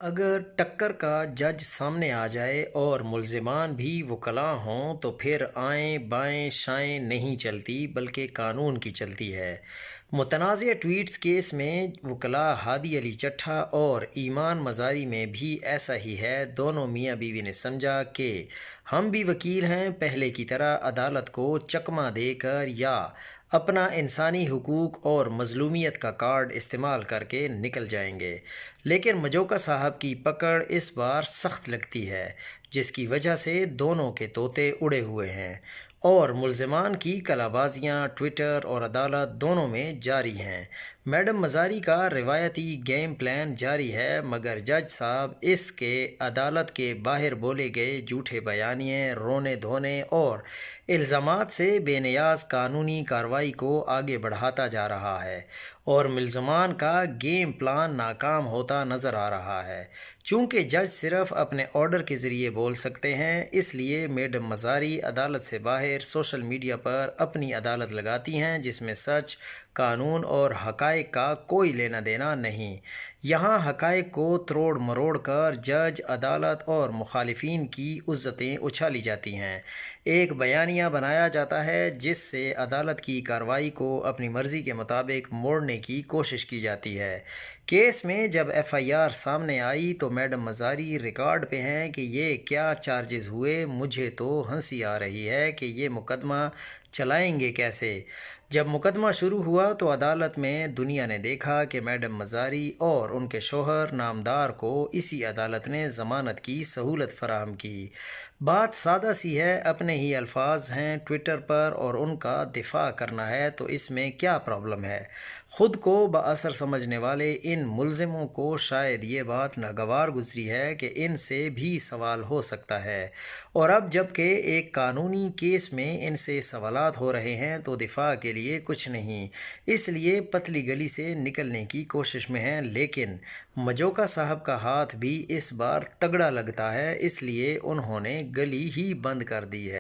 اگر ٹکر کا جج سامنے آ جائے اور ملزمان بھی وکلاء ہوں تو پھر آئیں بائیں شائیں نہیں چلتی بلکہ قانون کی چلتی ہے۔ متنازع ٹویٹس کیس میں وکلاء ہادی علی چٹھا اور ایمان مزاری میں بھی ایسا ہی ہے۔ دونوں میاں بیوی نے سمجھا کہ ہم بھی وکیل ہیں، پہلے کی طرح عدالت کو چکمہ دے کر یا اپنا انسانی حقوق اور مظلومیت کا کارڈ استعمال کر کے نکل جائیں گے۔ لیکن مجوکا صاحب کی پکڑ اس بار سخت لگتی ہے، جس کی وجہ سے دونوں کے طوطے اڑے ہوئے ہیں اور ملزمان کی کلا بازیاں ٹویٹر اور عدالت دونوں میں جاری ہیں۔ میڈم مزاری کا روایتی گیم پلان جاری ہے، مگر جج صاحب اس کے عدالت کے باہر بولے گئے جھوٹے بیانیے، رونے دھونے اور الزامات سے بے نیاز قانونی کارروائی کو آگے بڑھاتا جا رہا ہے اور ملزمان کا گیم پلان ناکام ہوتا نظر آ رہا ہے۔ چونکہ جج صرف اپنے آرڈر کے ذریعے بول سکتے ہیں، اس لیے میڈم مزاری عدالت سے باہر سوشل میڈیا پر اپنی عدالت لگاتی ہیں، جس میں سچ، قانون اور حقائق کا کوئی لینا دینا نہیں۔ یہاں حقائق کو تروڑ مروڑ کر جج، عدالت اور مخالفین کی عزتیں اچھالی جاتی ہیں۔ ایک بیانیہ بنایا جاتا ہے جس سے عدالت کی کارروائی کو اپنی مرضی کے مطابق موڑنے کی کوشش کی جاتی ہے۔ کیس میں جب ایف آئی آر سامنے آئی تو میڈم مزاری ریکارڈ پہ ہیں کہ یہ کیا چارجز ہوئے، مجھے تو ہنسی آ رہی ہے کہ یہ مقدمہ چلائیں گے کیسے۔ جب مقدمہ شروع ہوا تو عدالت میں دنیا نے دیکھا کہ میڈم مزاری اور ان کے شوہر نامدار کو اسی عدالت نے ضمانت کی سہولت فراہم کی۔ بات سادہ سی ہے، اپنے ہی الفاظ ہیں ٹویٹر پر اور ان کا دفاع کرنا ہے تو اس میں کیا پرابلم ہے۔ خود کو بااثر سمجھنے والے ان ملزموں کو شاید یہ بات ناگوار گزری ہے کہ ان سے بھی سوال ہو سکتا ہے، اور اب جب کہ ایک قانونی کیس میں ان سے سوالات ہو رہے ہیں تو دفاع کے لیے کچھ نہیں، اس لیے پتلی گلی سے نکلنے کی کوشش میں ہیں۔ لیکن مجوکا صاحب کا ہاتھ بھی اس بار تگڑا لگتا ہے، اس لیے انہوں نے گلی ہی بند کر دی ہے۔